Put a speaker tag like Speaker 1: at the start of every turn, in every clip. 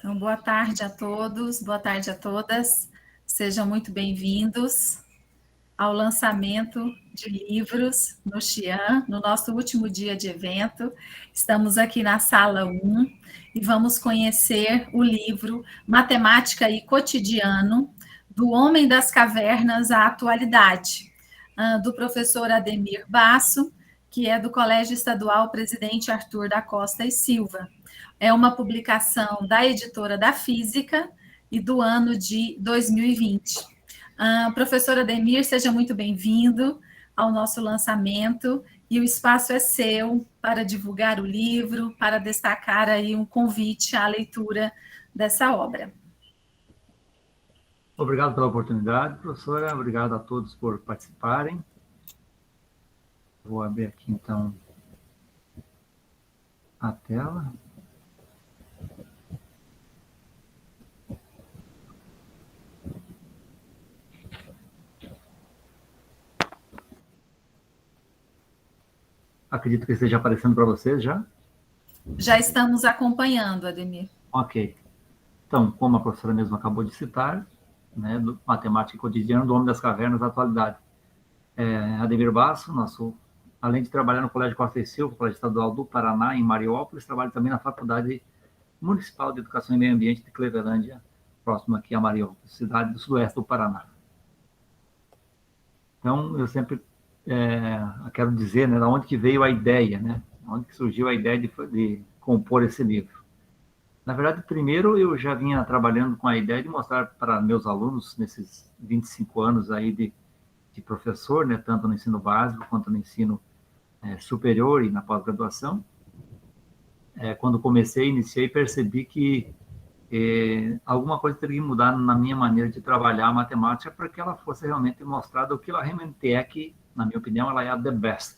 Speaker 1: Então, boa tarde a todos, boa tarde a todas. Sejam muito bem-vindos ao lançamento de livros no Xi'an, no nosso último dia de evento. Estamos aqui na sala 1 e vamos conhecer o livro Matemática e Cotidiano, do Homem das Cavernas à Atualidade, do professor Ademir Basso, que é do Colégio Estadual Presidente Arthur da Costa e Silva. É uma publicação da editora da Física e do ano de 2020. Professor Ademir, seja muito bem-vindo ao nosso lançamento e o espaço é seu para divulgar o livro, para destacar aí um convite à leitura dessa obra.
Speaker 2: Obrigado pela oportunidade, professora. Obrigado a todos por participarem. Vou abrir aqui, então, a tela. Acredito que esteja aparecendo para vocês já.
Speaker 1: Já estamos acompanhando, Ademir.
Speaker 2: Ok. Então, como a professora mesmo acabou de citar, né, do Matemática Cotidiana do Homem das Cavernas da Atualidade. Ademir Basso, além de trabalhar no Colégio Costa e Silva, Colégio Estadual do Paraná, em Mariópolis, trabalha também na Faculdade Municipal de Educação e Meio Ambiente de Clevelândia, próximo aqui a Mariópolis, cidade do sudoeste do Paraná. Então, eu sempre quero dizer, né, de onde que veio a ideia, né, onde que surgiu a ideia de compor esse livro. Na verdade, primeiro eu já vinha trabalhando com a ideia de mostrar para meus alunos, nesses 25 anos aí de professor, né, tanto no ensino básico quanto no ensino superior e na pós-graduação. Quando iniciei, percebi que alguma coisa teria que mudar na minha maneira de trabalhar a matemática para que ela fosse realmente mostrada o que ela realmente é, que, na minha opinião, ela é the best.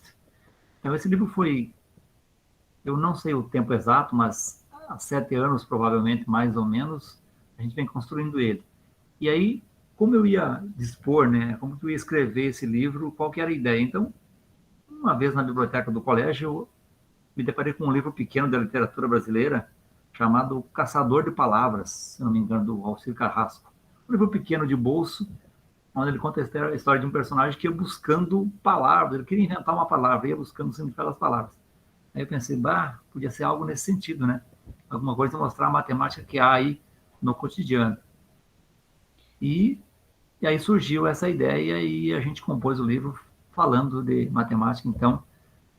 Speaker 2: Então, esse livro foi, eu não sei o tempo exato, mas há 7 anos, provavelmente, mais ou menos, a gente vem construindo ele. E aí, como eu ia dispor, né, como eu ia escrever esse livro, qual que era a ideia? Então, uma vez na biblioteca do colégio, eu me deparei com um livro pequeno da literatura brasileira, chamado Caçador de Palavras, se não me engano, do Alcir Carrasco. Um livro pequeno de bolso, onde ele conta a história de um personagem que ia buscando palavras, ele queria inventar uma palavra, ia buscando o significado das palavras. Aí eu pensei, podia ser algo nesse sentido, né? Alguma coisa de mostrar a matemática que há aí no cotidiano. E aí surgiu essa ideia e a gente compôs o livro falando de matemática, então,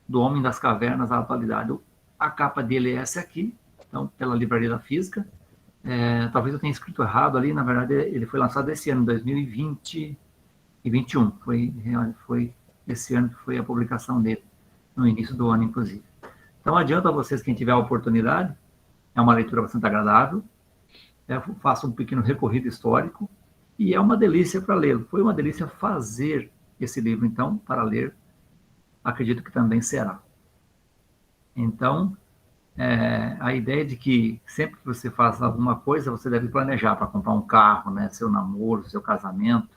Speaker 2: do Homem das Cavernas à Atualidade. A capa dele é essa aqui, então, pela Livraria da Física. Talvez eu tenha escrito errado ali, na verdade, ele foi lançado esse ano, 2020 e 2021. Foi esse ano que foi a publicação dele, no início do ano, inclusive. Então, adianto a vocês, quem tiver a oportunidade, é uma leitura bastante agradável, faço um pequeno recorrido histórico, e é uma delícia para lê-lo. Foi uma delícia fazer esse livro, então, para ler, acredito que também será. Então, a ideia de que sempre que você faz alguma coisa, você deve planejar para comprar um carro, né, seu namoro, seu casamento,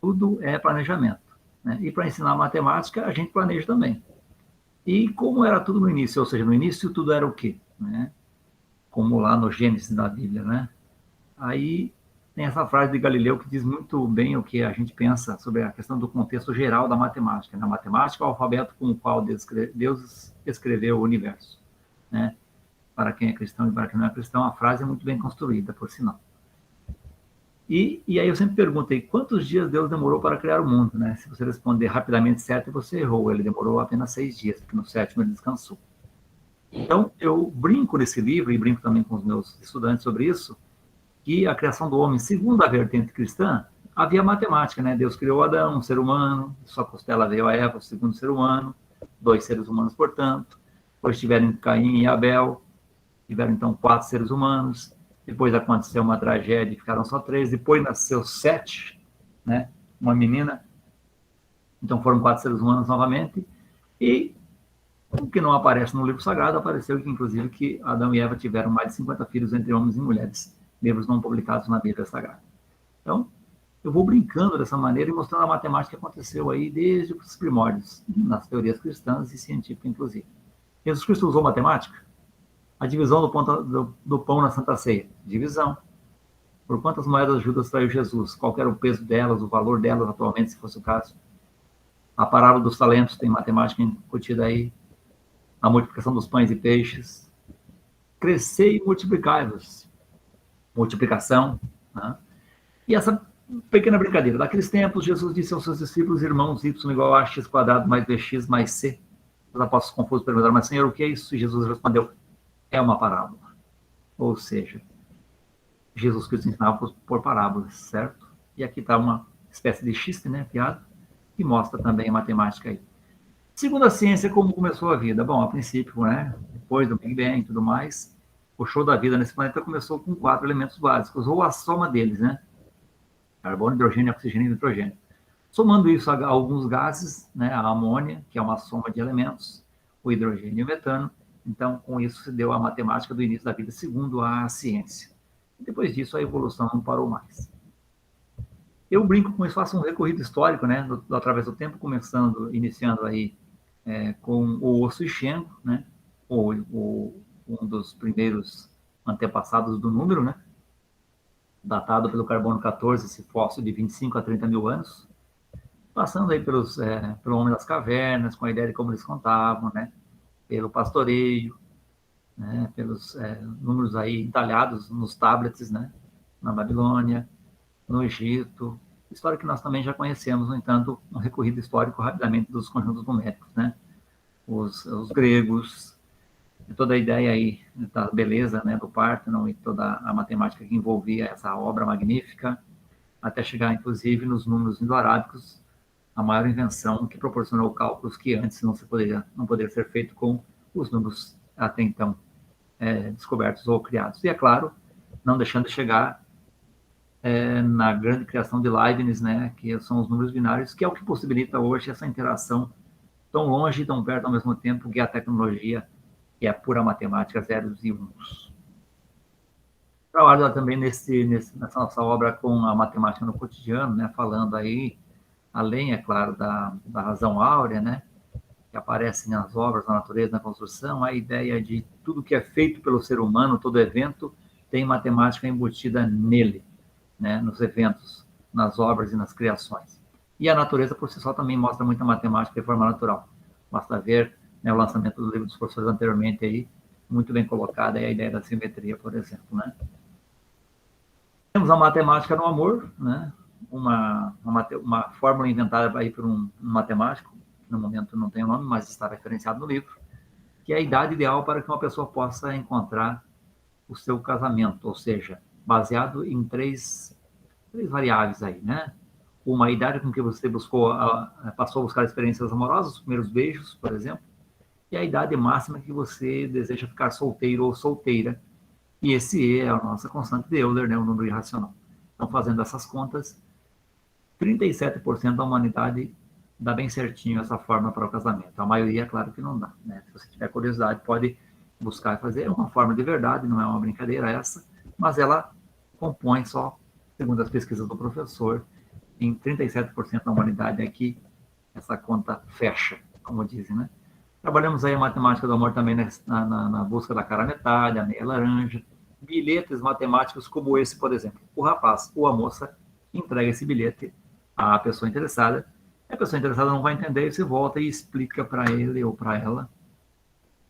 Speaker 2: tudo é planejamento. Né? E para ensinar matemática, a gente planeja também. E como era tudo no início, ou seja, no início tudo era o quê? Né? Como lá no Gênesis da Bíblia, né? Aí tem essa frase de Galileu que diz muito bem o que a gente pensa sobre a questão do contexto geral da matemática. Na matemática, o alfabeto com o qual Deus escreveu o universo. Né? Para quem é cristão e para quem não é cristão, a frase é muito bem construída, por sinal. E aí eu sempre perguntei, quantos dias Deus demorou para criar o mundo? Né? Se você responder rapidamente certo, você errou. Ele demorou apenas 6 dias, porque no 7º ele descansou. Então, eu brinco nesse livro, e brinco também com os meus estudantes sobre isso, que a criação do homem, segundo a vertente cristã, havia matemática, né? Deus criou Adão, um ser humano, sua costela veio a Eva, o segundo ser humano, 2 seres humanos, portanto. Depois tiveram Caim e Abel, tiveram então 4 seres humanos. Depois aconteceu uma tragédia, ficaram só 3. Depois nasceu 7, né? Uma menina. Então foram 4 seres humanos novamente. E o que não aparece no livro sagrado, apareceu que, inclusive, que Adão e Eva tiveram mais de 50 filhos entre homens e mulheres, livros não publicados na Bíblia Sagrada. Então, eu vou brincando dessa maneira e mostrando a matemática que aconteceu aí desde os primórdios, nas teorias cristãs e científicas, inclusive. Jesus Cristo usou matemática? A divisão do pão na Santa Ceia. Divisão. Por quantas moedas Judas traiu Jesus? Qual era o peso delas, o valor delas atualmente, se fosse o caso? A parábola dos talentos, tem matemática incutida aí. A multiplicação dos pães e peixes. Crescer e multiplicai-vos. Multiplicação. Né? E essa pequena brincadeira. Daqueles tempos, Jesus disse aos seus discípulos, irmãos, y igual a x quadrado mais bx mais c. Os apóstolos confusos perguntaram, mas Senhor, o que é isso? E Jesus respondeu, é uma parábola. Ou seja, Jesus Cristo ensinava por parábolas, certo? E aqui está uma espécie de xiste, né, piada, que mostra também a matemática aí. Segundo a ciência, como começou a vida? Bom, a princípio, né, depois do Big Bang e tudo mais, o show da vida nesse planeta começou com 4 elementos básicos, ou a soma deles, né? Carbono, hidrogênio, oxigênio e nitrogênio. Somando isso a alguns gases, né, a amônia, que é uma soma de elementos, o hidrogênio e o metano. Então, com isso se deu a matemática do início da vida, segundo a ciência. E depois disso, a evolução não parou mais. Eu brinco com isso, faço um recorrido histórico, né, através do tempo, iniciando aí com o osso ixengo, né, um dos primeiros antepassados do número, né, datado pelo carbono 14, esse fóssil de 25 a 30 mil anos, passando aí pelo homem das cavernas, com a ideia de como eles contavam, né, pelo pastoreio, né, pelos números aí entalhados nos tablets, né, na Babilônia, no Egito, história que nós também já conhecemos, no entanto, um recorrido histórico rapidamente dos conjuntos numéricos, né, os gregos, toda a ideia aí da beleza, né, do Parthenon e toda a matemática que envolvia essa obra magnífica, até chegar, inclusive, nos números indo-arábicos, a maior invenção que proporcionou cálculos que antes não poderia ser feito com os números até então descobertos ou criados. E, é claro, não deixando de chegar na grande criação de Leibniz, né, que são os números binários, que é o que possibilita hoje essa interação tão longe e tão perto ao mesmo tempo que a tecnologia, que é a pura matemática, zeros e uns. Trabalho também nessa nossa obra com a matemática no cotidiano, né, falando aí, além, é claro, da razão áurea, né, que aparece nas obras, na natureza, na construção, a ideia de tudo que é feito pelo ser humano, todo evento, tem matemática embutida nele, né, nos eventos, nas obras e nas criações. E a natureza, por si só, também mostra muita matemática de forma natural. Basta ver, né, o lançamento do livro dos professores anteriormente aí, muito bem colocada, é a ideia da simetria, por exemplo, né? Temos a matemática no amor, né? Uma fórmula inventada aí por um matemático, no momento não tem o nome, mas está referenciado no livro, que é a idade ideal para que uma pessoa possa encontrar o seu casamento, ou seja, baseado em três variáveis aí, né? Uma idade com que você passou a buscar experiências amorosas, os primeiros beijos, por exemplo, e a idade máxima que você deseja ficar solteiro ou solteira. E esse é a nossa constante de Euler, né, o número irracional. Então, fazendo essas contas, 37% da humanidade dá bem certinho essa forma para o casamento. A maioria, claro que não dá, né? Se você tiver curiosidade, pode buscar e fazer. É uma forma de verdade, não é uma brincadeira essa, mas ela compõe só, segundo as pesquisas do professor, em 37% da humanidade aqui, essa conta fecha, como dizem, né? Trabalhamos aí a matemática do amor também na busca da cara metade, a meia laranja, bilhetes matemáticos como esse, por exemplo. O rapaz ou a moça entrega esse bilhete à pessoa interessada, a pessoa interessada não vai entender, e você volta e explica para ele ou para ela,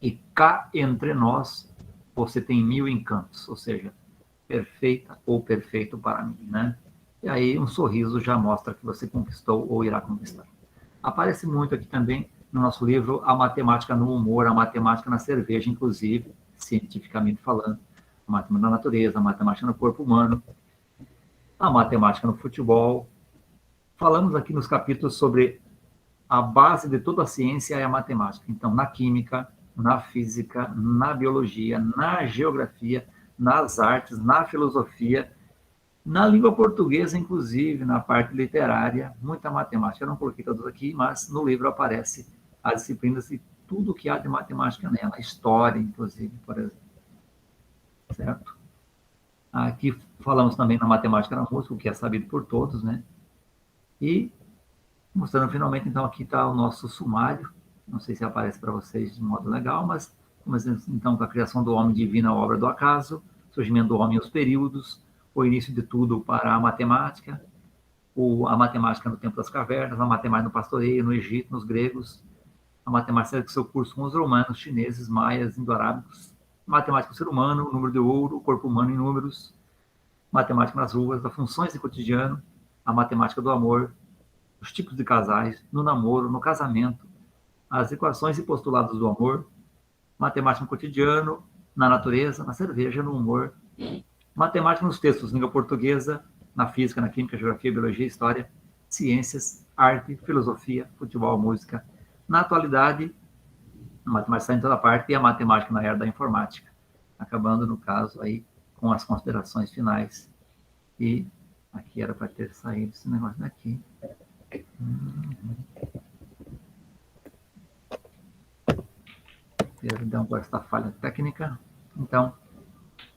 Speaker 2: e cá entre nós, você tem 1000 encantos, ou seja, perfeita ou perfeito para mim, né? E aí um sorriso já mostra que você conquistou ou irá conquistar. Aparece muito aqui também no nosso livro a matemática no humor, a matemática na cerveja, inclusive, cientificamente falando, a matemática na natureza, a matemática no corpo humano, a matemática no futebol. Falamos aqui nos capítulos sobre a base de toda a ciência é a matemática. Então, na química, na física, na biologia, na geografia, nas artes, na filosofia, na língua portuguesa, inclusive, na parte literária, muita matemática. Eu não coloquei todos aqui, mas no livro aparece as disciplinas e tudo que há de matemática nela, história, inclusive, por exemplo. Certo? Aqui falamos também na matemática na música, o que é sabido por todos, né? E mostrando finalmente, então, aqui está o nosso sumário. Não sei se aparece para vocês de modo legal, mas começando então com a criação do homem divina, a obra do acaso, surgimento do homem e os períodos, o início de tudo para a matemática no tempo das cavernas, a matemática no pastoreio, no Egito, nos gregos, a matemática que seu curso com os romanos, chineses, maias, indo-arábicos, matemática do ser humano, o número de ouro, o corpo humano em números, matemática nas ruas, as funções de cotidiano, a matemática do amor, os tipos de casais, no namoro, no casamento, as equações e postulados do amor, matemática no cotidiano, na natureza, na cerveja, no humor, matemática nos textos, língua portuguesa, na física, na química, geografia, biologia, história, ciências, arte, filosofia, futebol, música. Na atualidade, a matemática está em toda parte e a matemática na era da informática, acabando, no caso, aí com as considerações finais. E aqui era para ter saído esse negócio daqui. Perdão por esta falha técnica. Então,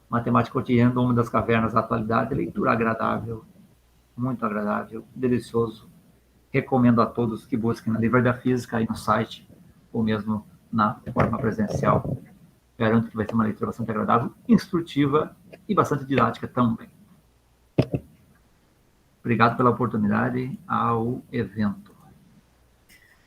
Speaker 2: matemática cotidiana, Homem das Cavernas, atualidade, leitura agradável, muito agradável, delicioso. Recomendo a todos que busquem na Livraria Física, aí no site, ou mesmo na forma presencial. Garanto que vai ser uma leitura bastante agradável, instrutiva e bastante didática também. Obrigado pela oportunidade ao evento.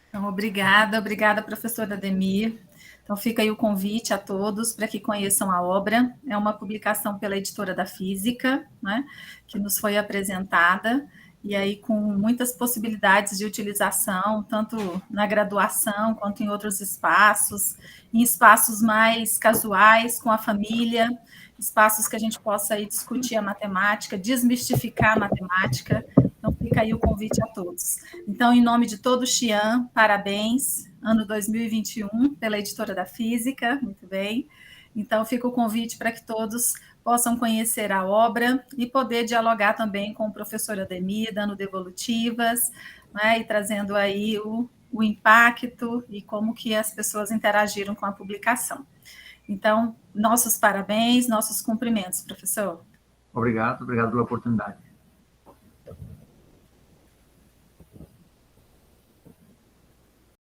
Speaker 1: Então, obrigada, professora Ademir. Então, fica aí o convite a todos para que conheçam a obra. É uma publicação pela Editora da Física, né, que nos foi apresentada, e aí com muitas possibilidades de utilização, tanto na graduação quanto em outros espaços, em espaços mais casuais, com a família, espaços que a gente possa aí discutir a matemática, desmistificar a matemática. Então, fica aí o convite a todos. Então, em nome de todo o Xi'an, parabéns, ano 2021, pela Editora da Física, muito bem. Então, fica o convite para que todos possam conhecer a obra e poder dialogar também com o professor Ademir, dando devolutivas, né, e trazendo aí o impacto e como que as pessoas interagiram com a publicação. Então, nossos parabéns, nossos cumprimentos, professor.
Speaker 2: Obrigado pela oportunidade.